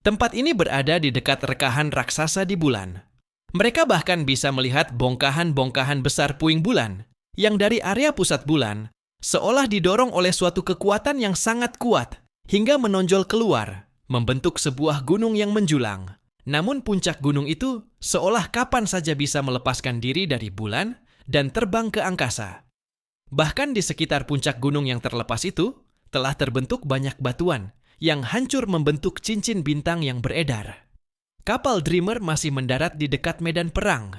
Tempat ini berada di dekat rekahan raksasa di bulan. Mereka bahkan bisa melihat bongkahan-bongkahan besar puing bulan yang dari area pusat bulan seolah didorong oleh suatu kekuatan yang sangat kuat hingga menonjol keluar, membentuk sebuah gunung yang menjulang. Namun puncak gunung itu seolah kapan saja bisa melepaskan diri dari bulan dan terbang ke angkasa. Bahkan di sekitar puncak gunung yang terlepas itu, telah terbentuk banyak batuan yang hancur membentuk cincin bintang yang beredar. Kapal Dreamer masih mendarat di dekat medan perang.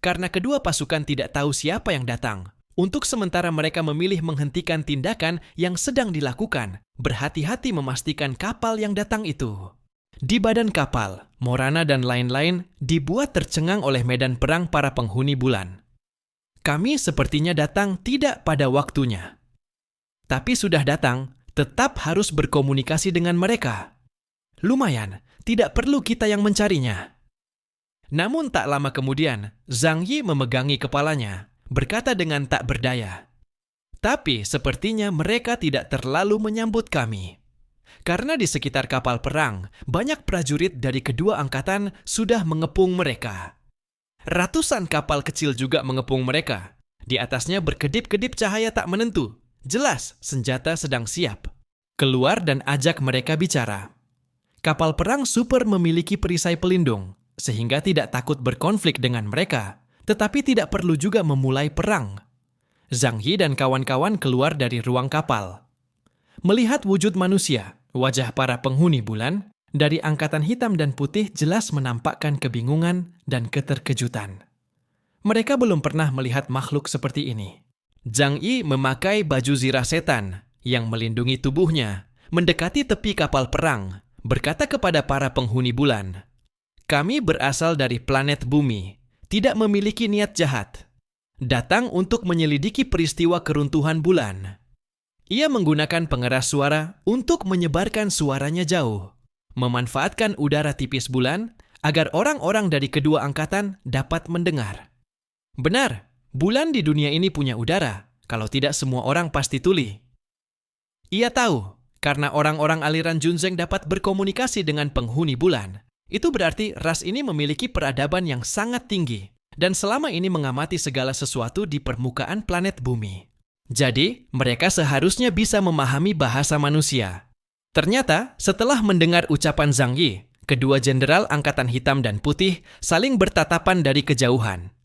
Karena kedua pasukan tidak tahu siapa yang datang, untuk sementara mereka memilih menghentikan tindakan yang sedang dilakukan, berhati-hati memastikan kapal yang datang itu. Di badan kapal, Morana dan lain-lain dibuat tercengang oleh medan perang para penghuni bulan. Kami sepertinya datang tidak pada waktunya. Tapi sudah datang, tetap harus berkomunikasi dengan mereka. Lumayan, tidak perlu kita yang mencarinya. Namun tak lama kemudian, Zhang Yi memegangi kepalanya, berkata dengan tak berdaya. Tapi sepertinya mereka tidak terlalu menyambut kami. Karena di sekitar kapal perang, banyak prajurit dari kedua angkatan sudah mengepung mereka. Ratusan kapal kecil juga mengepung mereka. Di atasnya berkedip-kedip cahaya tak menentu. Jelas, senjata sedang siap. Keluar dan ajak mereka bicara. Kapal perang super memiliki perisai pelindung, sehingga tidak takut berkonflik dengan mereka, tetapi tidak perlu juga memulai perang. Zhang Yi dan kawan-kawan keluar dari ruang kapal. Melihat wujud manusia, wajah para penghuni bulan, dari angkatan hitam dan putih jelas menampakkan kebingungan dan keterkejutan. Mereka belum pernah melihat makhluk seperti ini. Zhang Yi memakai baju zirah setan yang melindungi tubuhnya, mendekati tepi kapal perang, berkata kepada para penghuni bulan, "Kami berasal dari planet bumi, tidak memiliki niat jahat. Datang untuk menyelidiki peristiwa keruntuhan bulan." Ia menggunakan pengeras suara untuk menyebarkan suaranya jauh, memanfaatkan udara tipis bulan agar orang-orang dari kedua angkatan dapat mendengar. Benar, bulan di dunia ini punya udara, kalau tidak semua orang pasti tuli. Ia tahu, karena orang-orang aliran Junzeng dapat berkomunikasi dengan penghuni bulan. Itu berarti ras ini memiliki peradaban yang sangat tinggi, dan selama ini mengamati segala sesuatu di permukaan planet bumi. Jadi, mereka seharusnya bisa memahami bahasa manusia. Ternyata, setelah mendengar ucapan Zhang Yi, kedua jenderal angkatan hitam dan putih saling bertatapan dari kejauhan.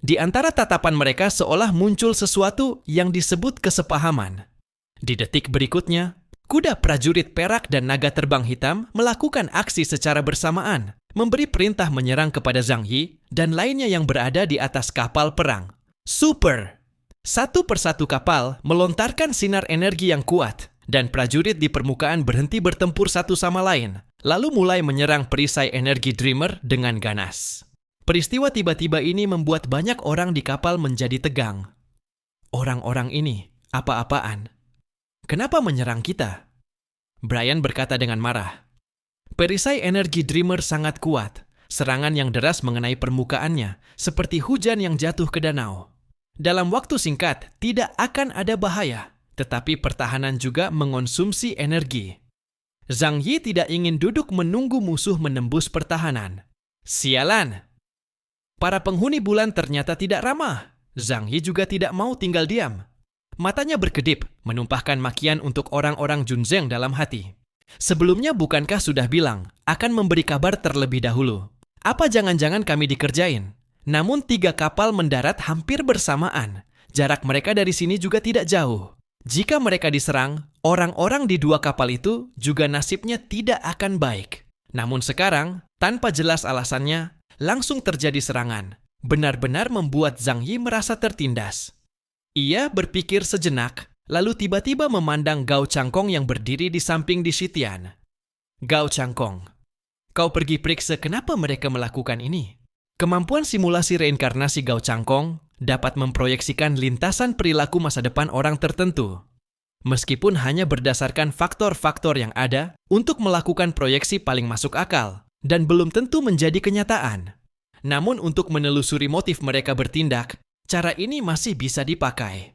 Di antara tatapan mereka seolah muncul sesuatu yang disebut kesepahaman. Di detik berikutnya, kuda prajurit perak dan naga terbang hitam melakukan aksi secara bersamaan, memberi perintah menyerang kepada Zhang Yi dan lainnya yang berada di atas kapal perang. Super! Satu persatu kapal melontarkan sinar energi yang kuat, dan prajurit di permukaan berhenti bertempur satu sama lain, lalu mulai menyerang perisai energi Dreamer dengan ganas. Peristiwa tiba-tiba ini membuat banyak orang di kapal menjadi tegang. Orang-orang ini, apa-apaan? Kenapa menyerang kita? Brian berkata dengan marah. Perisai energi Dreamer sangat kuat, serangan yang deras mengenai permukaannya, seperti hujan yang jatuh ke danau. Dalam waktu singkat, tidak akan ada bahaya, tetapi pertahanan juga mengonsumsi energi. Zhang Yi tidak ingin duduk menunggu musuh menembus pertahanan. Sialan! Para penghuni bulan ternyata tidak ramah. Zhang Yi juga tidak mau tinggal diam. Matanya berkedip, menumpahkan makian untuk orang-orang Junzeng dalam hati. Sebelumnya bukankah sudah bilang, akan memberi kabar terlebih dahulu? Apa jangan-jangan kami dikerjain? Namun 3 kapal mendarat hampir bersamaan. Jarak mereka dari sini juga tidak jauh. Jika mereka diserang, orang-orang di 2 kapal itu juga nasibnya tidak akan baik. Namun sekarang, tanpa jelas alasannya, langsung terjadi serangan. Benar-benar membuat Zhang Yi merasa tertindas. Ia berpikir sejenak, lalu tiba-tiba memandang Gao Changkong yang berdiri di samping Di Shitian. Gao Changkong, kau pergi periksa kenapa mereka melakukan ini? Kemampuan simulasi reinkarnasi Gao Changkong dapat memproyeksikan lintasan perilaku masa depan orang tertentu. Meskipun hanya berdasarkan faktor-faktor yang ada untuk melakukan proyeksi paling masuk akal dan belum tentu menjadi kenyataan. Namun untuk menelusuri motif mereka bertindak, cara ini masih bisa dipakai.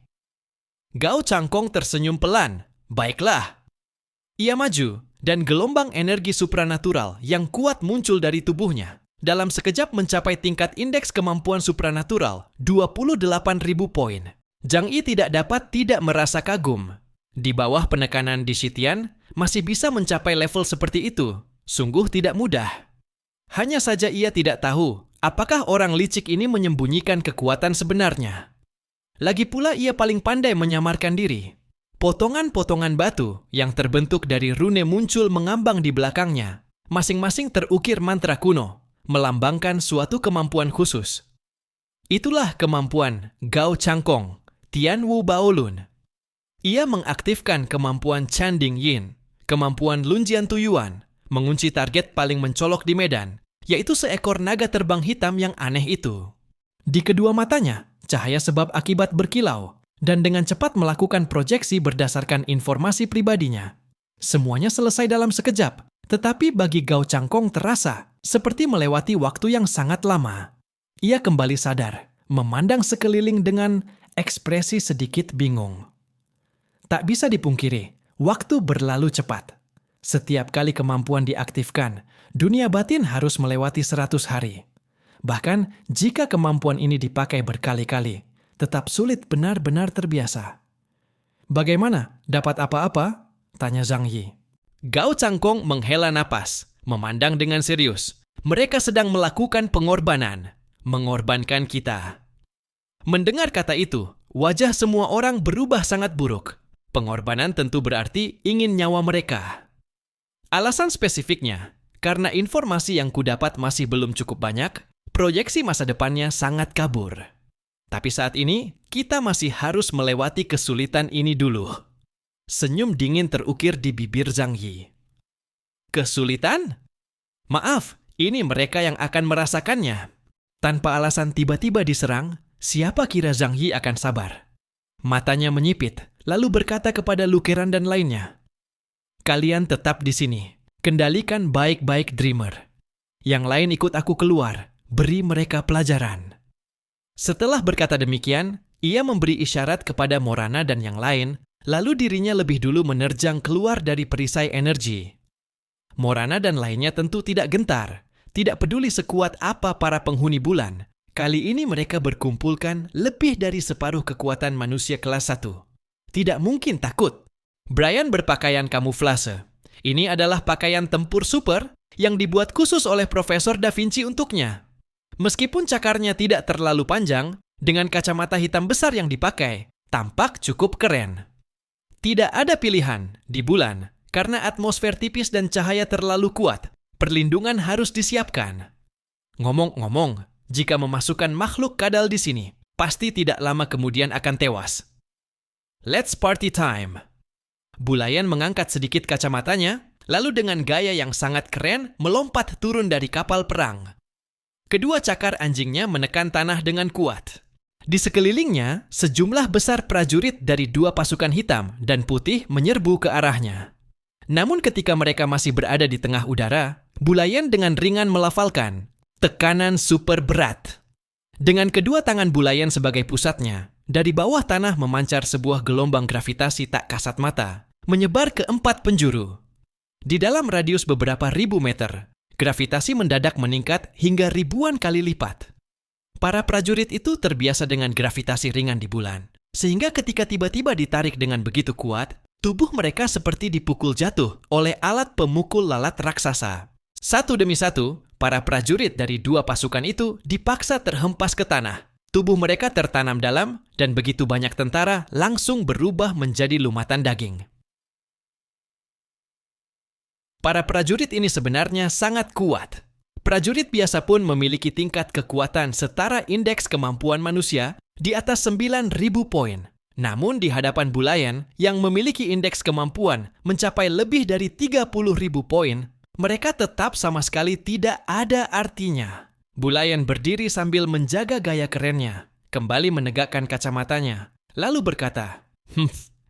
Gao Changkong tersenyum pelan. Baiklah. Ia maju dan gelombang energi supranatural yang kuat muncul dari tubuhnya. Dalam sekejap mencapai tingkat indeks kemampuan supranatural 28.000 poin. Zhang Yi tidak dapat tidak merasa kagum. Di bawah penekanan di Shitian, masih bisa mencapai level seperti itu. Sungguh tidak mudah. Hanya saja ia tidak tahu apakah orang licik ini menyembunyikan kekuatan sebenarnya. Lagi pula ia paling pandai menyamarkan diri. Potongan-potongan batu yang terbentuk dari rune muncul mengambang di belakangnya. Masing-masing terukir mantra kuno, melambangkan suatu kemampuan khusus. Itulah kemampuan Gao Changkong, Tian Wu Baolun. Ia mengaktifkan kemampuan Chanding Yin, kemampuan Lunjian Tuyuan, mengunci target paling mencolok di medan, yaitu seekor naga terbang hitam yang aneh itu. Di kedua matanya, cahaya sebab akibat berkilau, dan dengan cepat melakukan proyeksi berdasarkan informasi pribadinya. Semuanya selesai dalam sekejap, tetapi bagi Gao Changkong terasa seperti melewati waktu yang sangat lama. Ia kembali sadar, memandang sekeliling dengan ekspresi sedikit bingung. Tak bisa dipungkiri, waktu berlalu cepat. Setiap kali kemampuan diaktifkan, dunia batin harus melewati 100 hari. Bahkan, jika kemampuan ini dipakai berkali-kali, tetap sulit benar-benar terbiasa. Bagaimana? Dapat apa-apa? Tanya Zhang Yi. Gao Changkong menghela napas, memandang dengan serius. Mereka sedang melakukan pengorbanan, mengorbankan kita. Mendengar kata itu, wajah semua orang berubah sangat buruk. Pengorbanan tentu berarti ingin nyawa mereka. Alasan spesifiknya, karena informasi yang kudapat masih belum cukup banyak, proyeksi masa depannya sangat kabur. Tapi saat ini, kita masih harus melewati kesulitan ini dulu. Senyum dingin terukir di bibir Zhang Yi. Kesulitan? Maaf, ini mereka yang akan merasakannya. Tanpa alasan tiba-tiba diserang, siapa kira Zhang Yi akan sabar? Matanya menyipit, lalu berkata kepada Lukeran dan lainnya, "Kalian tetap di sini, kendalikan baik-baik Dreamer. Yang lain ikut aku keluar, beri mereka pelajaran." Setelah berkata demikian, ia memberi isyarat kepada Morana dan yang lain, lalu dirinya lebih dulu menerjang keluar dari perisai energi. Morana dan lainnya tentu tidak gentar, tidak peduli sekuat apa para penghuni bulan. Kali ini mereka berkumpulkan lebih dari separuh kekuatan manusia kelas 1. Tidak mungkin takut. Brian berpakaian kamuflase. Ini adalah pakaian tempur super yang dibuat khusus oleh Profesor Da Vinci untuknya. Meskipun cakarnya tidak terlalu panjang, dengan kacamata hitam besar yang dipakai, tampak cukup keren. Tidak ada pilihan di bulan, karena atmosfer tipis dan cahaya terlalu kuat. Perlindungan harus disiapkan. Ngomong-ngomong, jika memasukkan makhluk kadal di sini, pasti tidak lama kemudian akan tewas. Let's party time. Bulayan mengangkat sedikit kacamatanya, lalu dengan gaya yang sangat keren melompat turun dari kapal perang. Kedua cakar anjingnya menekan tanah dengan kuat. Di sekelilingnya, sejumlah besar prajurit dari dua pasukan hitam dan putih menyerbu ke arahnya. Namun ketika mereka masih berada di tengah udara, Bulayan dengan ringan melafalkan, "Tekanan super berat." Dengan kedua tangan Bulayan sebagai pusatnya, dari bawah tanah memancar sebuah gelombang gravitasi tak kasat mata, menyebar ke 4 penjuru. Di dalam radius beberapa ribu meter, gravitasi mendadak meningkat hingga ribuan kali lipat. Para prajurit itu terbiasa dengan gravitasi ringan di bulan, sehingga ketika tiba-tiba ditarik dengan begitu kuat, tubuh mereka seperti dipukul jatuh oleh alat pemukul lalat raksasa. Satu demi satu, para prajurit dari dua pasukan itu dipaksa terhempas ke tanah. Tubuh mereka tertanam dalam, dan begitu banyak tentara langsung berubah menjadi lumatan daging. Para prajurit ini sebenarnya sangat kuat. Prajurit biasa pun memiliki tingkat kekuatan setara indeks kemampuan manusia di atas 9.000 poin. Namun di hadapan Bulayan yang memiliki indeks kemampuan mencapai lebih dari 30.000 poin, mereka tetap sama sekali tidak ada artinya. Bulayan berdiri sambil menjaga gaya kerennya, kembali menegakkan kacamatanya, lalu berkata,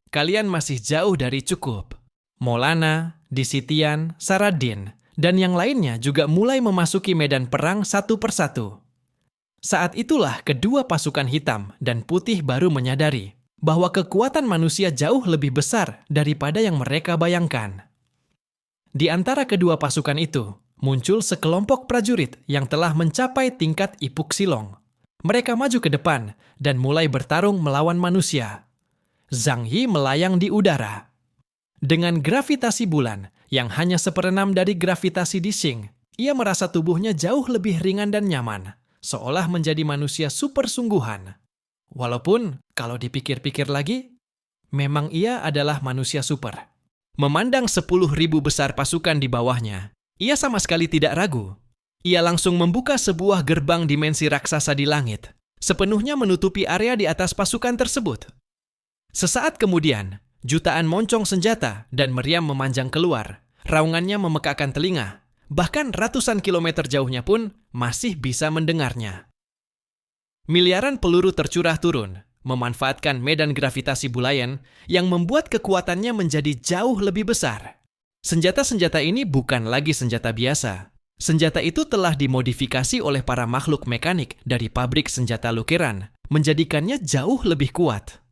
"Kalian masih jauh dari cukup." Molana, Disitian, Saradin, dan yang lainnya juga mulai memasuki medan perang satu persatu. Saat itulah kedua pasukan hitam dan putih baru menyadari bahwa kekuatan manusia jauh lebih besar daripada yang mereka bayangkan. Di antara kedua pasukan itu, muncul sekelompok prajurit yang telah mencapai tingkat Ipuk Silong. Mereka maju ke depan dan mulai bertarung melawan manusia. Zhang Yi melayang di udara. Dengan gravitasi bulan yang hanya seperenam dari gravitasi di Xing, ia merasa tubuhnya jauh lebih ringan dan nyaman, seolah menjadi manusia super sungguhan. Walaupun, kalau dipikir-pikir lagi, memang ia adalah manusia super. Memandang 10.000 besar pasukan di bawahnya, ia sama sekali tidak ragu. Ia langsung membuka sebuah gerbang dimensi raksasa di langit, sepenuhnya menutupi area di atas pasukan tersebut. Sesaat kemudian, jutaan moncong senjata dan meriam memanjang keluar. Raungannya memekakkan telinga, bahkan ratusan kilometer jauhnya pun masih bisa mendengarnya. Miliaran peluru tercurah turun, memanfaatkan medan gravitasi bulayan yang membuat kekuatannya menjadi jauh lebih besar. Senjata-senjata ini bukan lagi senjata biasa. Senjata itu telah dimodifikasi oleh para makhluk mekanik dari pabrik senjata Lukiran, menjadikannya jauh lebih kuat.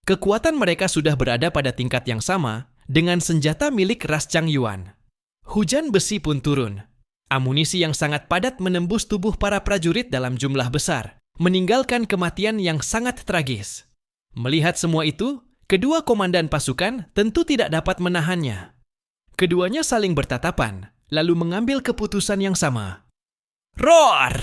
Kekuatan mereka sudah berada pada tingkat yang sama dengan senjata milik ras Changyuan. Hujan besi pun turun. Amunisi yang sangat padat menembus tubuh para prajurit dalam jumlah besar, meninggalkan kematian yang sangat tragis. Melihat semua itu, kedua komandan pasukan tentu tidak dapat menahannya. Keduanya saling bertatapan, lalu mengambil keputusan yang sama. Roar!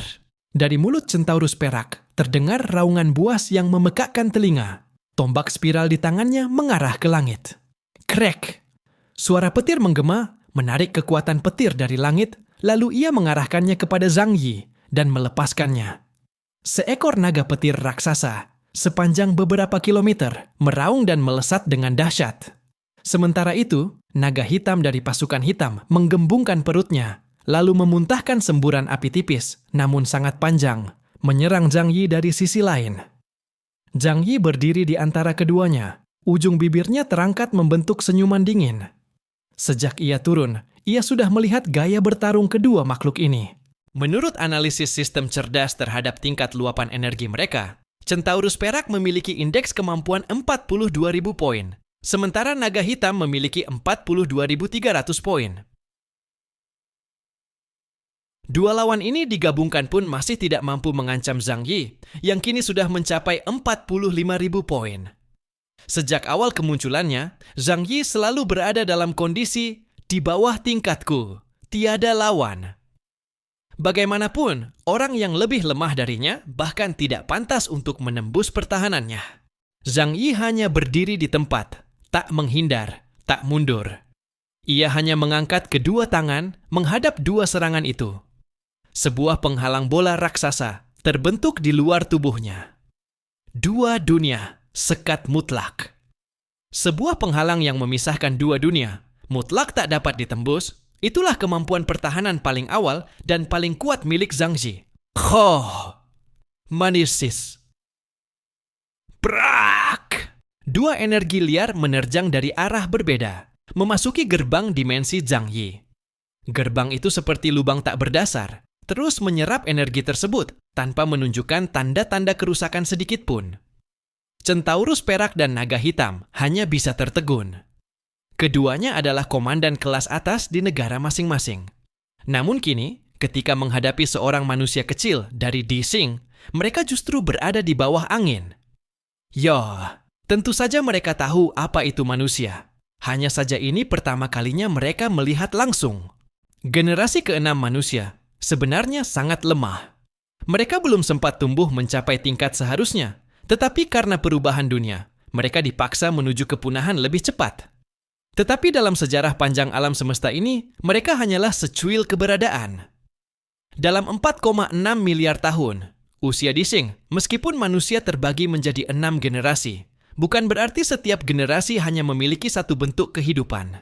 Dari mulut centaurus perak, terdengar raungan buas yang memekakkan telinga. Tombak spiral di tangannya mengarah ke langit. Krek! Suara petir menggema, menarik kekuatan petir dari langit, lalu ia mengarahkannya kepada Zhang Yi dan melepaskannya. Seekor naga petir raksasa, sepanjang beberapa kilometer, meraung dan melesat dengan dahsyat. Sementara itu, naga hitam dari pasukan hitam menggembungkan perutnya, lalu memuntahkan semburan api tipis, namun sangat panjang, menyerang Zhang Yi dari sisi lain. Zhang Yi berdiri di antara keduanya, ujung bibirnya terangkat membentuk senyuman dingin. Sejak ia turun, ia sudah melihat gaya bertarung kedua makhluk ini. Menurut analisis sistem cerdas terhadap tingkat luapan energi mereka, Centaurus perak memiliki indeks kemampuan 42.000 poin, sementara naga hitam memiliki 42.300 poin. Dua lawan ini digabungkan pun masih tidak mampu mengancam Zhang Yi, yang kini sudah mencapai 45.000 poin. Sejak awal kemunculannya, Zhang Yi selalu berada dalam kondisi di bawah tingkatku, tiada lawan. Bagaimanapun, orang yang lebih lemah darinya bahkan tidak pantas untuk menembus pertahanannya. Zhang Yi hanya berdiri di tempat, tak menghindar, tak mundur. Ia hanya mengangkat kedua tangan menghadap dua serangan itu. Sebuah penghalang bola raksasa terbentuk di luar tubuhnya. Dua dunia, sekat mutlak. Sebuah penghalang yang memisahkan dua dunia, mutlak tak dapat ditembus. Itulah kemampuan pertahanan paling awal dan paling kuat milik Zhang Yi. Manisis. Brak! Dua energi liar menerjang dari arah berbeda, memasuki gerbang dimensi Zhang Yi. Gerbang itu seperti lubang tak berdasar, terus menyerap energi tersebut tanpa menunjukkan tanda-tanda kerusakan sedikit pun. Centaurus perak dan naga hitam hanya bisa tertegun. Keduanya adalah komandan kelas atas di negara masing-masing. Namun kini, ketika menghadapi seorang manusia kecil dari Di Xing, mereka justru berada di bawah angin. Tentu saja mereka tahu apa itu manusia. Hanya saja ini pertama kalinya mereka melihat langsung. Generasi ke-6 manusia sebenarnya sangat lemah. Mereka belum sempat tumbuh mencapai tingkat seharusnya, tetapi karena perubahan dunia, mereka dipaksa menuju kepunahan lebih cepat. Tetapi dalam sejarah panjang alam semesta ini, mereka hanyalah secuil keberadaan. Dalam 4,6 miliar tahun, usia Di Xing, meskipun manusia terbagi menjadi 6 generasi, bukan berarti setiap generasi hanya memiliki satu bentuk kehidupan.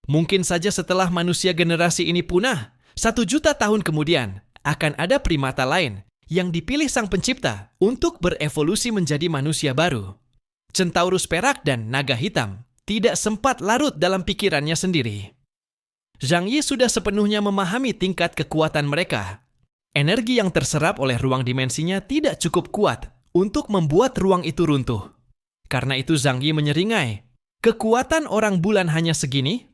Mungkin saja setelah manusia generasi ini punah, 1 juta tahun kemudian, akan ada primata lain yang dipilih sang pencipta untuk berevolusi menjadi manusia baru. Centaurus perak dan naga hitam tidak sempat larut dalam pikirannya sendiri. Zhang Yi sudah sepenuhnya memahami tingkat kekuatan mereka. Energi yang terserap oleh ruang dimensinya tidak cukup kuat untuk membuat ruang itu runtuh. Karena itu Zhang Yi menyeringai, kekuatan orang bulan hanya segini?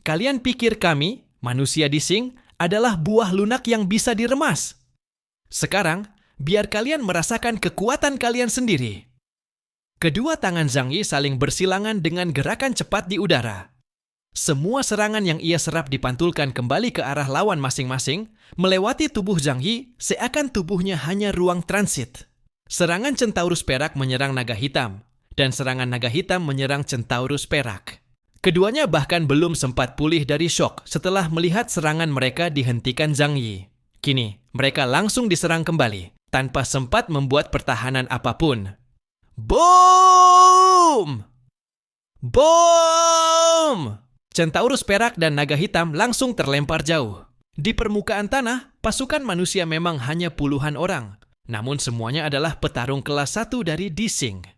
Kalian pikir kami, manusia Dising, adalah buah lunak yang bisa diremas? Sekarang, biar kalian merasakan kekuatan kalian sendiri. Kedua tangan Zhang Yi saling bersilangan dengan gerakan cepat di udara. Semua serangan yang ia serap dipantulkan kembali ke arah lawan masing-masing, melewati tubuh Zhang Yi, seakan tubuhnya hanya ruang transit. Serangan Centaurus perak menyerang naga hitam, dan serangan naga hitam menyerang Centaurus perak. Keduanya bahkan belum sempat pulih dari syok setelah melihat serangan mereka dihentikan Zhang Yi. Kini, mereka langsung diserang kembali, tanpa sempat membuat pertahanan apapun. Boom! Boom! Centaurus perak dan naga hitam langsung terlempar jauh. Di permukaan tanah, pasukan manusia memang hanya puluhan orang, namun semuanya adalah petarung kelas 1 dari Dising.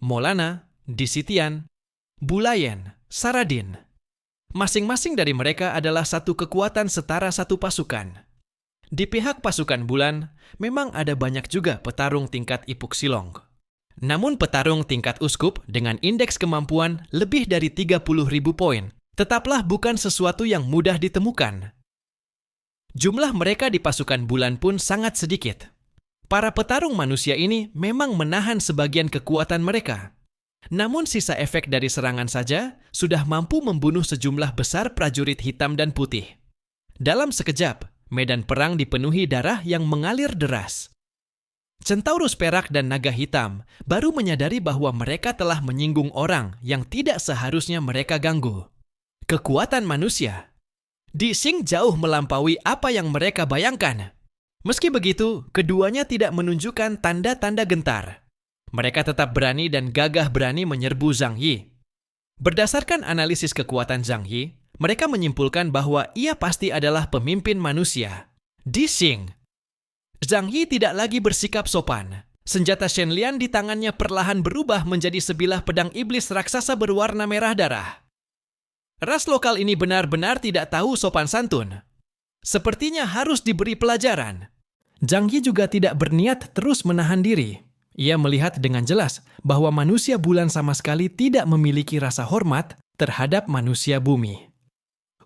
Molana, Disitian, Bulayen, Saradin. Masing-masing dari mereka adalah satu kekuatan setara satu pasukan. Di pihak pasukan bulan, memang ada banyak juga petarung tingkat Ipuk Silong. Namun petarung tingkat uskup dengan indeks kemampuan lebih dari 30.000 poin, tetaplah bukan sesuatu yang mudah ditemukan. Jumlah mereka di pasukan bulan pun sangat sedikit. Para petarung manusia ini memang menahan sebagian kekuatan mereka. Namun sisa efek dari serangan saja sudah mampu membunuh sejumlah besar prajurit hitam dan putih. Dalam sekejap, medan perang dipenuhi darah yang mengalir deras. Centaurus perak dan naga hitam baru menyadari bahwa mereka telah menyinggung orang yang tidak seharusnya mereka ganggu. Kekuatan manusia. Dising jauh melampaui apa yang mereka bayangkan. Meski begitu, keduanya tidak menunjukkan tanda-tanda gentar. Mereka tetap berani dan gagah berani menyerbu Zhang Yi. Berdasarkan analisis kekuatan Zhang Yi, mereka menyimpulkan bahwa ia pasti adalah pemimpin manusia. Dising. Zhang Yi tidak lagi bersikap sopan. Senjata Shenlian di tangannya perlahan berubah menjadi sebilah pedang iblis raksasa berwarna merah darah. Ras lokal ini benar-benar tidak tahu sopan santun. Sepertinya harus diberi pelajaran. Zhang Yi juga tidak berniat terus menahan diri. Ia melihat dengan jelas bahwa manusia bulan sama sekali tidak memiliki rasa hormat terhadap manusia bumi.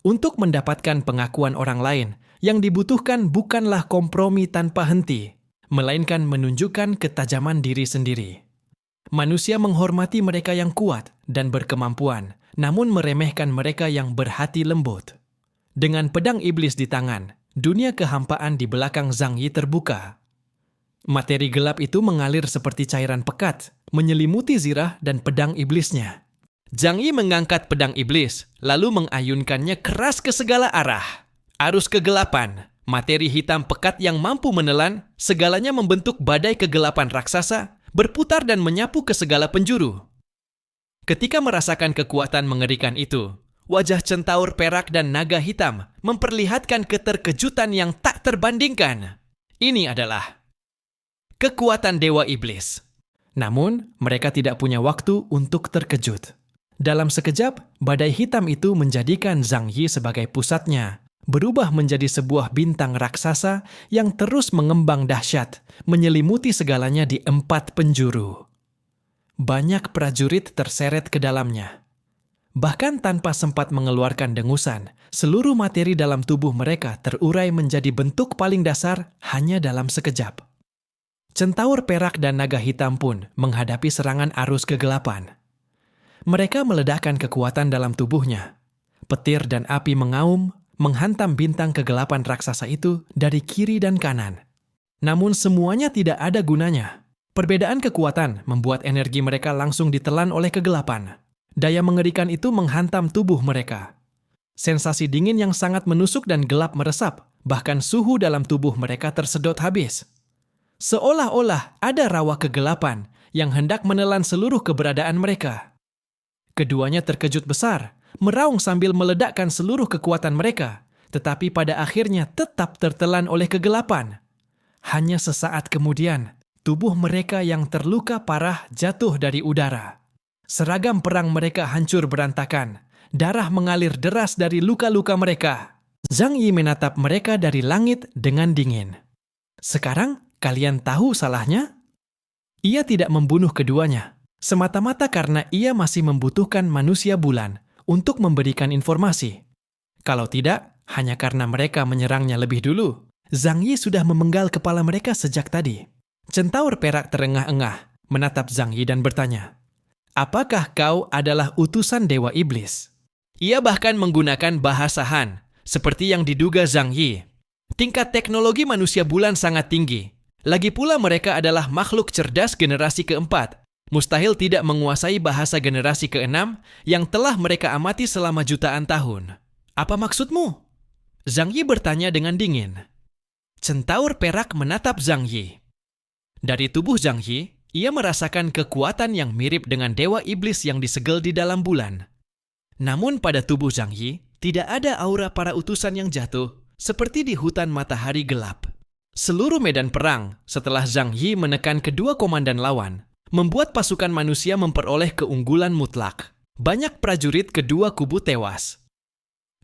Untuk mendapatkan pengakuan orang lain, yang dibutuhkan bukanlah kompromi tanpa henti, melainkan menunjukkan ketajaman diri sendiri. Manusia menghormati mereka yang kuat dan berkemampuan, namun meremehkan mereka yang berhati lembut. Dengan pedang iblis di tangan, dunia kehampaan di belakang Zhang Yi terbuka. Materi gelap itu mengalir seperti cairan pekat, menyelimuti zirah dan pedang iblisnya. Zhang Yi mengangkat pedang iblis, lalu mengayunkannya keras ke segala arah. Arus kegelapan, materi hitam pekat yang mampu menelan, segalanya membentuk badai kegelapan raksasa, berputar dan menyapu ke segala penjuru. Ketika merasakan kekuatan mengerikan itu, wajah centaur perak dan naga hitam memperlihatkan keterkejutan yang tak terbandingkan. Ini adalah kekuatan Dewa Iblis. Namun, mereka tidak punya waktu untuk terkejut. Dalam sekejap, badai hitam itu menjadikan Zhang Yi sebagai pusatnya, berubah menjadi sebuah bintang raksasa yang terus mengembang dahsyat, menyelimuti segalanya di 4 penjuru. Banyak prajurit terseret ke dalamnya. Bahkan tanpa sempat mengeluarkan dengusan, seluruh materi dalam tubuh mereka terurai menjadi bentuk paling dasar hanya dalam sekejap. Centaur perak dan naga hitam pun menghadapi serangan arus kegelapan. Mereka meledakkan kekuatan dalam tubuhnya. Petir dan api mengaum, menghantam bintang kegelapan raksasa itu dari kiri dan kanan. Namun semuanya tidak ada gunanya. Perbedaan kekuatan membuat energi mereka langsung ditelan oleh kegelapan. Daya mengerikan itu menghantam tubuh mereka. Sensasi dingin yang sangat menusuk dan gelap meresap, bahkan suhu dalam tubuh mereka tersedot habis. Seolah-olah ada rawa kegelapan yang hendak menelan seluruh keberadaan mereka. Keduanya terkejut besar, meraung sambil meledakkan seluruh kekuatan mereka, tetapi pada akhirnya tetap tertelan oleh kegelapan. Hanya sesaat kemudian, tubuh mereka yang terluka parah jatuh dari udara. Seragam perang mereka hancur berantakan, darah mengalir deras dari luka-luka mereka. Zhang Yi menatap mereka dari langit dengan dingin. Sekarang, kalian tahu salahnya? Ia tidak membunuh keduanya, semata-mata karena ia masih membutuhkan manusia bulan untuk memberikan informasi. Kalau tidak, hanya karena mereka menyerangnya lebih dulu. Zhang Yi sudah memenggal kepala mereka sejak tadi. Centaur perak terengah-engah, menatap Zhang Yi dan bertanya, "Apakah kau adalah utusan Dewa Iblis?" Ia bahkan menggunakan bahasa Han, seperti yang diduga Zhang Yi. Tingkat teknologi manusia bulan sangat tinggi. Lagi pula mereka adalah makhluk cerdas generasi keempat. Mustahil tidak menguasai bahasa generasi keenam yang telah mereka amati selama jutaan tahun. "Apa maksudmu?" Zhang Yi bertanya dengan dingin. Centaur perak menatap Zhang Yi. Dari tubuh Zhang Yi, ia merasakan kekuatan yang mirip dengan Dewa Iblis yang disegel di dalam bulan. Namun pada tubuh Zhang Yi, tidak ada aura para utusan yang jatuh, seperti di hutan matahari gelap. Seluruh medan perang, setelah Zhang Yi menekan kedua komandan lawan, membuat pasukan manusia memperoleh keunggulan mutlak. Banyak prajurit kedua kubu tewas.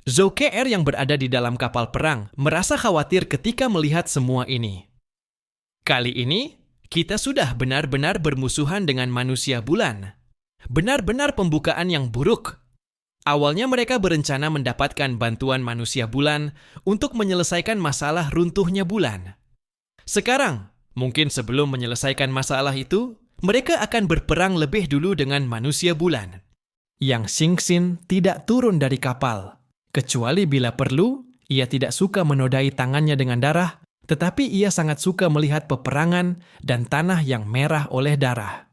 Zhou Ke yang berada di dalam kapal perang merasa khawatir ketika melihat semua ini. Kali ini, kita sudah benar-benar bermusuhan dengan manusia bulan. Benar-benar pembukaan yang buruk. Awalnya mereka berencana mendapatkan bantuan manusia bulan untuk menyelesaikan masalah runtuhnya bulan. Sekarang, mungkin sebelum menyelesaikan masalah itu, mereka akan berperang lebih dulu dengan manusia bulan. Yang Xingxin tidak turun dari kapal. Kecuali bila perlu, ia tidak suka menodai tangannya dengan darah, tetapi ia sangat suka melihat peperangan dan tanah yang merah oleh darah.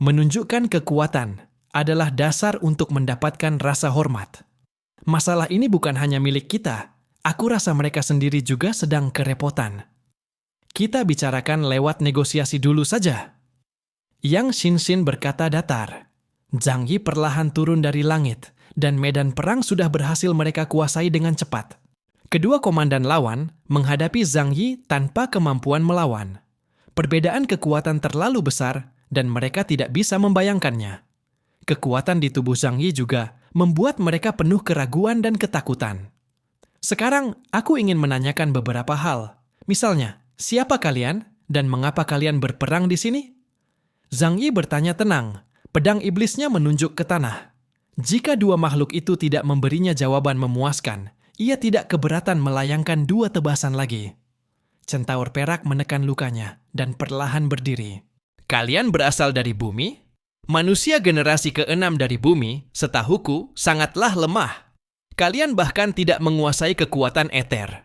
Menunjukkan kekuatan adalah dasar untuk mendapatkan rasa hormat. Masalah ini bukan hanya milik kita, aku rasa mereka sendiri juga sedang kerepotan. Kita bicarakan lewat negosiasi dulu saja. Yang Xingxin berkata datar. Zhang Yi perlahan turun dari langit, dan medan perang sudah berhasil mereka kuasai dengan cepat. Kedua komandan lawan menghadapi Zhang Yi tanpa kemampuan melawan. Perbedaan kekuatan terlalu besar dan mereka tidak bisa membayangkannya. Kekuatan di tubuh Zhang Yi juga membuat mereka penuh keraguan dan ketakutan. Sekarang, aku ingin menanyakan beberapa hal. Misalnya, siapa kalian dan mengapa kalian berperang di sini? Zhang Yi bertanya tenang. Pedang iblisnya menunjuk ke tanah. Jika dua makhluk itu tidak memberinya jawaban memuaskan, ia tidak keberatan melayangkan dua tebasan lagi. Centaur perak menekan lukanya dan perlahan berdiri. Kalian berasal dari bumi? Manusia generasi ke-6 dari bumi, setahuku, sangatlah lemah. Kalian bahkan tidak menguasai kekuatan eter.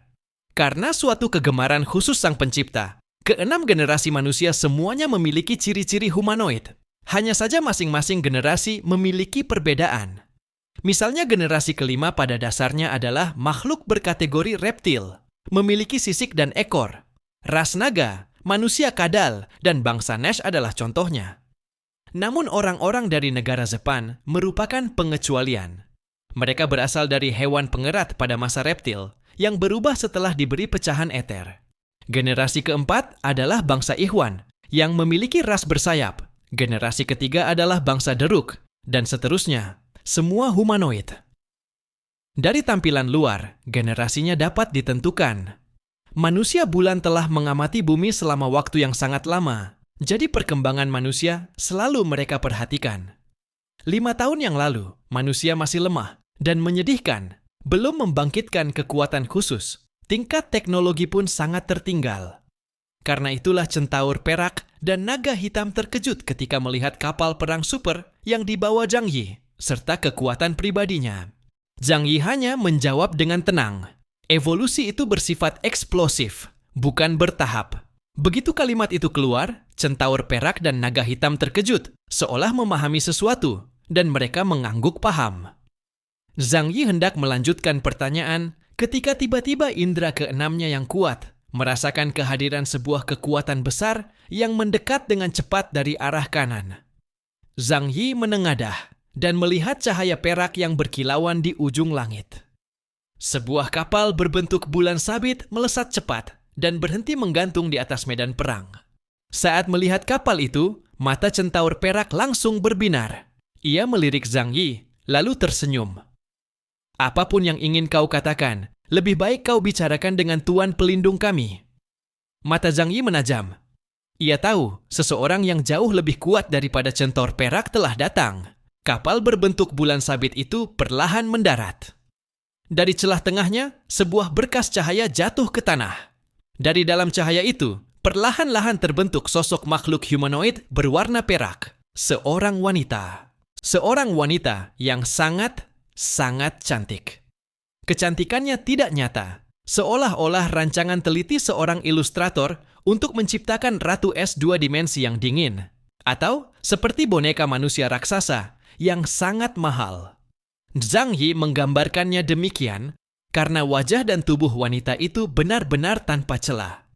Karena suatu kegemaran khusus Sang Pencipta, ke-6 generasi manusia semuanya memiliki ciri-ciri humanoid. Hanya saja masing-masing generasi memiliki perbedaan. Misalnya generasi kelima pada dasarnya adalah makhluk berkategori reptil, memiliki sisik dan ekor. Ras naga, manusia kadal, dan bangsa Nash adalah contohnya. Namun orang-orang dari negara Jepang merupakan pengecualian. Mereka berasal dari hewan pengerat pada masa reptil yang berubah setelah diberi pecahan eter. Generasi keempat adalah bangsa Ikhwan yang memiliki ras bersayap. Generasi ketiga adalah bangsa Deruk, dan seterusnya, semua humanoid. Dari tampilan luar, generasinya dapat ditentukan. Manusia bulan telah mengamati bumi selama waktu yang sangat lama, jadi perkembangan manusia selalu mereka perhatikan. 5 tahun yang lalu, manusia masih lemah dan menyedihkan, belum membangkitkan kekuatan khusus. Tingkat teknologi pun sangat tertinggal. Karena itulah centaur perak dan naga hitam terkejut ketika melihat kapal perang super yang dibawa Zhang Yi, serta kekuatan pribadinya. Zhang Yi hanya menjawab dengan tenang. Evolusi itu bersifat eksplosif, bukan bertahap. Begitu kalimat itu keluar, centaur perak dan naga hitam terkejut, seolah memahami sesuatu, dan mereka mengangguk paham. Zhang Yi hendak melanjutkan pertanyaan ketika tiba-tiba indera keenamnya yang kuat merasakan kehadiran sebuah kekuatan besar yang mendekat dengan cepat dari arah kanan. Zhang Yi menengadah dan melihat cahaya perak yang berkilauan di ujung langit. Sebuah kapal berbentuk bulan sabit melesat cepat dan berhenti menggantung di atas medan perang. Saat melihat kapal itu, mata centaur perak langsung berbinar. Ia melirik Zhang Yi, lalu tersenyum. Apapun yang ingin kau katakan, lebih baik kau bicarakan dengan Tuan Pelindung kami. Mata Zhang Yi menajam. Ia tahu seseorang yang jauh lebih kuat daripada centaur perak telah datang. Kapal berbentuk bulan sabit itu perlahan mendarat. Dari celah tengahnya, sebuah berkas cahaya jatuh ke tanah. Dari dalam cahaya itu, perlahan-lahan terbentuk sosok makhluk humanoid berwarna perak. Seorang wanita. Seorang wanita yang sangat cantik. Kecantikannya tidak nyata, seolah-olah rancangan teliti seorang ilustrator untuk menciptakan ratu es dua dimensi yang dingin. Atau seperti boneka manusia raksasa yang sangat mahal. Zhang Yi menggambarkannya demikian karena wajah dan tubuh wanita itu benar-benar tanpa celah.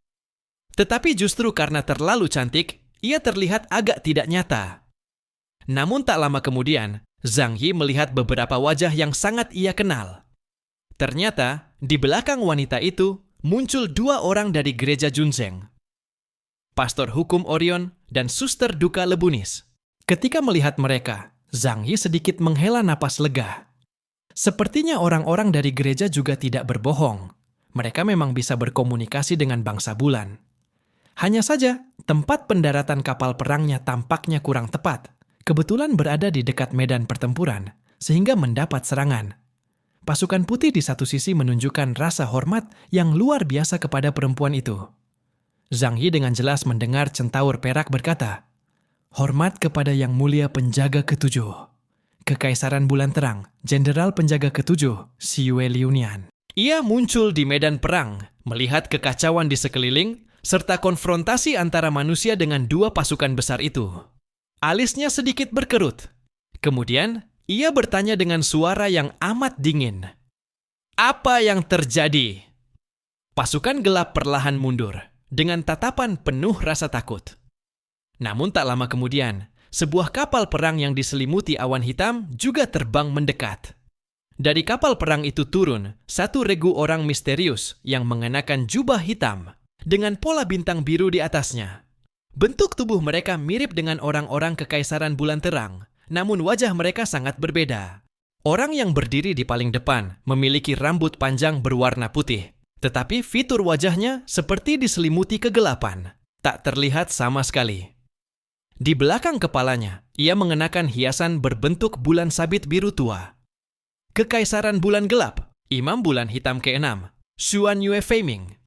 Tetapi justru karena terlalu cantik, ia terlihat agak tidak nyata. Namun tak lama kemudian, Zhang Yi melihat beberapa wajah yang sangat ia kenal. Ternyata, di belakang wanita itu muncul dua orang dari gereja Junzeng. Pastor hukum Orion dan suster duka Lebunis. Ketika melihat mereka, Zhang Yi sedikit menghela napas lega. Sepertinya orang-orang dari gereja juga tidak berbohong. Mereka memang bisa berkomunikasi dengan bangsa bulan. Hanya saja, tempat pendaratan kapal perangnya tampaknya kurang tepat. Kebetulan berada di dekat medan pertempuran, sehingga mendapat serangan. Pasukan putih di satu sisi menunjukkan rasa hormat yang luar biasa kepada perempuan itu. Zhang Yi dengan jelas mendengar centaur perak berkata, "Hormat kepada Yang Mulia Penjaga Ketujuh. Kekaisaran Bulan Terang, Jenderal Penjaga Ketujuh, Xue Liunian." Ia muncul di medan perang, melihat kekacauan di sekeliling, serta konfrontasi antara manusia dengan dua pasukan besar itu. Alisnya sedikit berkerut. Kemudian, ia bertanya dengan suara yang amat dingin. "Apa yang terjadi?" Pasukan gelap perlahan mundur, dengan tatapan penuh rasa takut. Namun tak lama kemudian, sebuah kapal perang yang diselimuti awan hitam juga terbang mendekat. Dari kapal perang itu turun satu regu orang misterius yang mengenakan jubah hitam dengan pola bintang biru di atasnya. Bentuk tubuh mereka mirip dengan orang-orang Kekaisaran Bulan Terang, namun wajah mereka sangat berbeda. Orang yang berdiri di paling depan memiliki rambut panjang berwarna putih, tetapi fitur wajahnya seperti diselimuti kegelapan, tak terlihat sama sekali. Di belakang kepalanya, ia mengenakan hiasan berbentuk bulan sabit biru tua. Kekaisaran Bulan Gelap, Imam Bulan Hitam ke-6, Xuan Yue Feiming.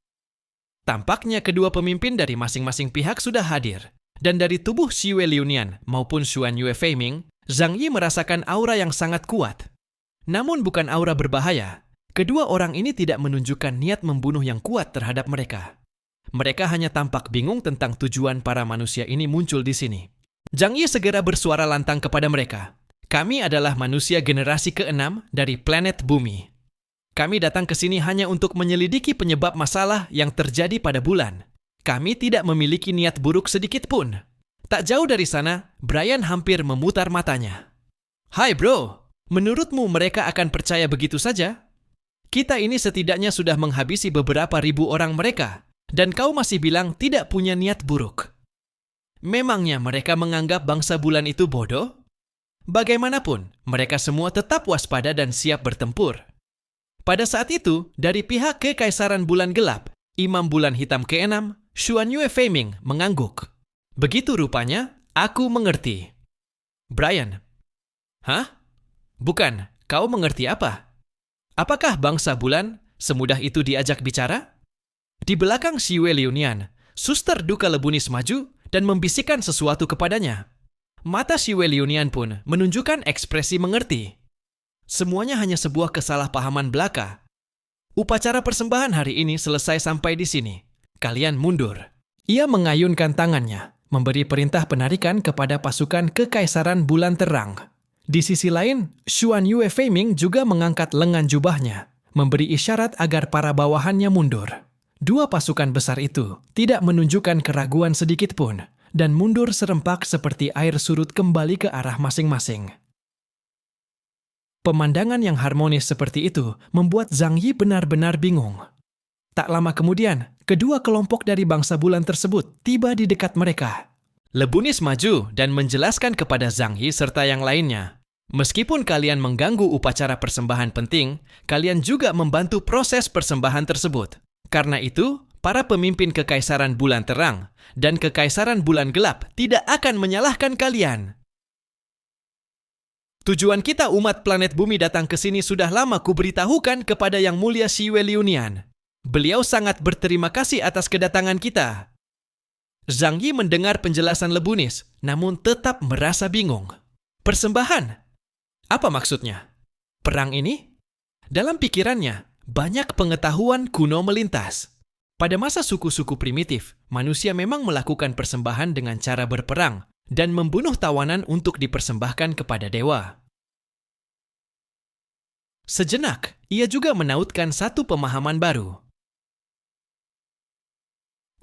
Tampaknya kedua pemimpin dari masing-masing pihak sudah hadir, dan dari tubuh Xue Liunian maupun Xuan Yue Feiming, Zhang Yi merasakan aura yang sangat kuat. Namun bukan aura berbahaya. Kedua orang ini tidak menunjukkan niat membunuh yang kuat terhadap mereka. Mereka hanya tampak bingung tentang tujuan para manusia ini muncul di sini. Zhang Yi segera bersuara lantang kepada mereka. "Kami adalah manusia generasi ke-6 dari planet Bumi. Kami datang ke sini hanya untuk menyelidiki penyebab masalah yang terjadi pada bulan. Kami tidak memiliki niat buruk sedikit pun." Tak jauh dari sana, Brian hampir memutar matanya. "Hai bro, menurutmu mereka akan percaya begitu saja? Kita ini setidaknya sudah menghabisi beberapa ribu orang mereka. Dan kau masih bilang tidak punya niat buruk. Memangnya mereka menganggap bangsa bulan itu bodoh? Bagaimanapun, mereka semua tetap waspada dan siap bertempur." Pada saat itu, dari pihak Kekaisaran Bulan Gelap, Imam Bulan Hitam ke-6, Xuan Yue Feiming mengangguk. "Begitu rupanya, aku mengerti." Brian, "Hah? Bukan, kau mengerti apa? Apakah bangsa bulan semudah itu diajak bicara?" Di belakang Xue Liunian, suster duka Lebunis maju dan membisikkan sesuatu kepadanya. Mata Xue Liunian pun menunjukkan ekspresi mengerti. Semuanya hanya sebuah kesalahpahaman belaka. "Upacara persembahan hari ini selesai sampai di sini. Kalian mundur." Ia mengayunkan tangannya, memberi perintah penarikan kepada pasukan Kekaisaran Bulan Terang. Di sisi lain, Xuan Yue Feiming juga mengangkat lengan jubahnya, memberi isyarat agar para bawahannya mundur. Dua pasukan besar itu tidak menunjukkan keraguan sedikit pun dan mundur serempak seperti air surut kembali ke arah masing-masing. Pemandangan yang harmonis seperti itu membuat Zhang Yi benar-benar bingung. Tak lama kemudian, kedua kelompok dari bangsa bulan tersebut tiba di dekat mereka. Lebunis maju dan menjelaskan kepada Zhang Yi serta yang lainnya, "Meskipun kalian mengganggu upacara persembahan penting, kalian juga membantu proses persembahan tersebut. Karena itu, para pemimpin Kekaisaran Bulan Terang dan Kekaisaran Bulan Gelap tidak akan menyalahkan kalian." Tujuan kita umat planet bumi datang ke sini sudah lama kuberitahukan kepada Yang Mulia Shiyue Liunian. Beliau sangat berterima kasih atas kedatangan kita. Zhang Yi mendengar penjelasan Lebunis, namun tetap merasa bingung. Persembahan? Apa maksudnya? Perang ini? Dalam pikirannya, banyak pengetahuan kuno melintas. Pada masa suku-suku primitif, manusia memang melakukan persembahan dengan cara berperang dan membunuh tawanan untuk dipersembahkan kepada dewa. Sejenak, ia juga menautkan satu pemahaman baru.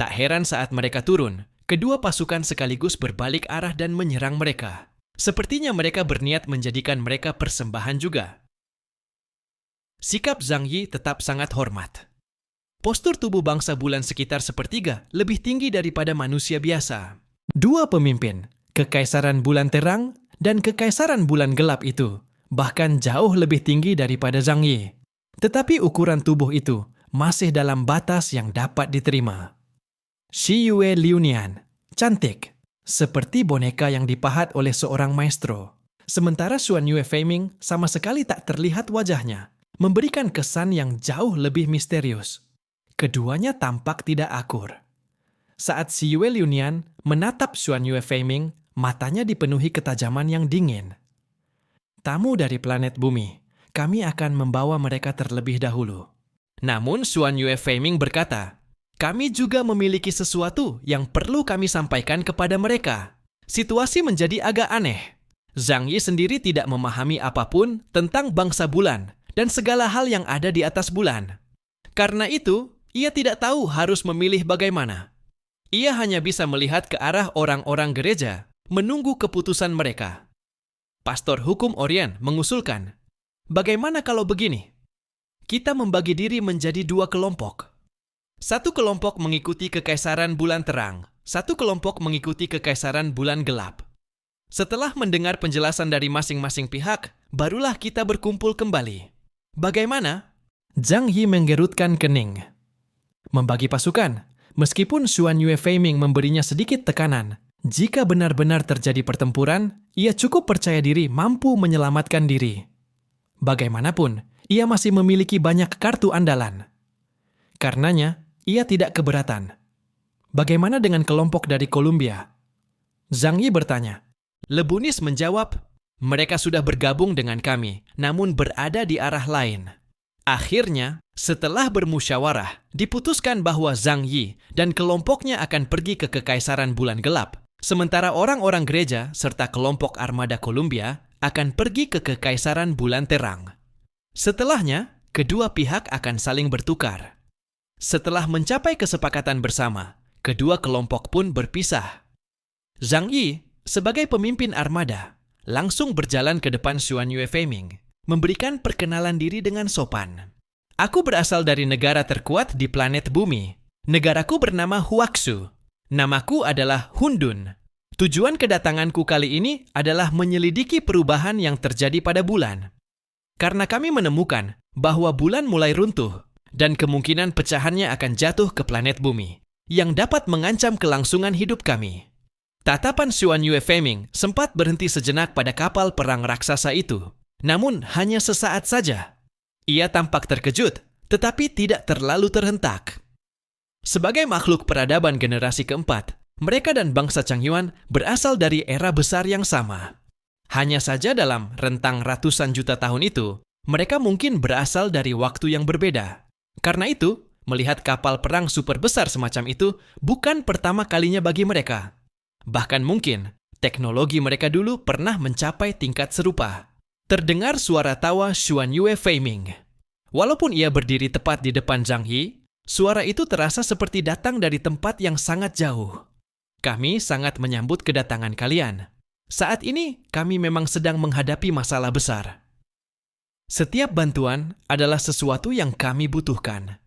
Tak heran saat mereka turun, kedua pasukan sekaligus berbalik arah dan menyerang mereka. Sepertinya mereka berniat menjadikan mereka persembahan juga. Sikap Zhang Yi tetap sangat hormat. Postur tubuh bangsa bulan sekitar sepertiga lebih tinggi daripada manusia biasa. Dua pemimpin, Kekaisaran Bulan Terang dan Kekaisaran Bulan Gelap itu, bahkan jauh lebih tinggi daripada Zhang Yi. Tetapi ukuran tubuh itu masih dalam batas yang dapat diterima. Shiyue Liunian, cantik, seperti boneka yang dipahat oleh seorang maestro. Sementara Xuan Yue Feiming sama sekali tak terlihat wajahnya, memberikan kesan yang jauh lebih misterius. Keduanya tampak tidak akur. Saat Shiyue Liunian menatap Xuan Yue Feiming, matanya dipenuhi ketajaman yang dingin. Tamu dari planet bumi, kami akan membawa mereka terlebih dahulu. Namun Xuan Yue Feiming berkata, kami juga memiliki sesuatu yang perlu kami sampaikan kepada mereka. Situasi menjadi agak aneh. Zhang Yi sendiri tidak memahami apapun tentang bangsa bulan dan segala hal yang ada di atas bulan. Karena itu, ia tidak tahu harus memilih bagaimana. Ia hanya bisa melihat ke arah orang-orang gereja, menunggu keputusan mereka. Pastor Hukum Orient mengusulkan, bagaimana kalau begini? Kita membagi diri menjadi dua kelompok. Satu kelompok mengikuti Kekaisaran Bulan Terang, satu kelompok mengikuti Kekaisaran Bulan Gelap. Setelah mendengar penjelasan dari masing-masing pihak, barulah kita berkumpul kembali. Bagaimana? Zhang Yi menggerutkan kening. Membagi pasukan, meskipun Xuan Yue Feiming memberinya sedikit tekanan, jika benar-benar terjadi pertempuran, ia cukup percaya diri mampu menyelamatkan diri. Bagaimanapun, ia masih memiliki banyak kartu andalan. Karenanya, ia tidak keberatan. Bagaimana dengan kelompok dari Columbia? Zhang Yi bertanya. Lebunis menjawab, mereka sudah bergabung dengan kami, namun berada di arah lain. Akhirnya, setelah bermusyawarah, diputuskan bahwa Zhang Yi dan kelompoknya akan pergi ke Kekaisaran Bulan Gelap, sementara orang-orang gereja serta kelompok armada Columbia akan pergi ke Kekaisaran Bulan Terang. Setelahnya, kedua pihak akan saling bertukar. Setelah mencapai kesepakatan bersama, kedua kelompok pun berpisah. Zhang Yi, sebagai pemimpin armada, langsung berjalan ke depan Xuan Yue Feiming, memberikan perkenalan diri dengan sopan. Aku berasal dari negara terkuat di planet bumi. Negaraku bernama Huaxu. Namaku adalah Hundun. Tujuan kedatanganku kali ini adalah menyelidiki perubahan yang terjadi pada bulan. Karena kami menemukan bahwa bulan mulai runtuh, dan kemungkinan pecahannya akan jatuh ke planet bumi, yang dapat mengancam kelangsungan hidup kami. Tatapan Xuan Yue Feiming sempat berhenti sejenak pada kapal perang raksasa itu, namun hanya sesaat saja. Ia tampak terkejut, tetapi tidak terlalu terhentak. Sebagai makhluk peradaban generasi keempat, mereka dan bangsa Changyuan berasal dari era besar yang sama. Hanya saja dalam rentang ratusan juta tahun itu, mereka mungkin berasal dari waktu yang berbeda. Karena itu, melihat kapal perang super besar semacam itu bukan pertama kalinya bagi mereka. Bahkan mungkin, teknologi mereka dulu pernah mencapai tingkat serupa. Terdengar suara tawa Xuan Yue Feiming. Walaupun ia berdiri tepat di depan Zhang Yi, suara itu terasa seperti datang dari tempat yang sangat jauh. Kami sangat menyambut kedatangan kalian. Saat ini, kami memang sedang menghadapi masalah besar. Setiap bantuan adalah sesuatu yang kami butuhkan.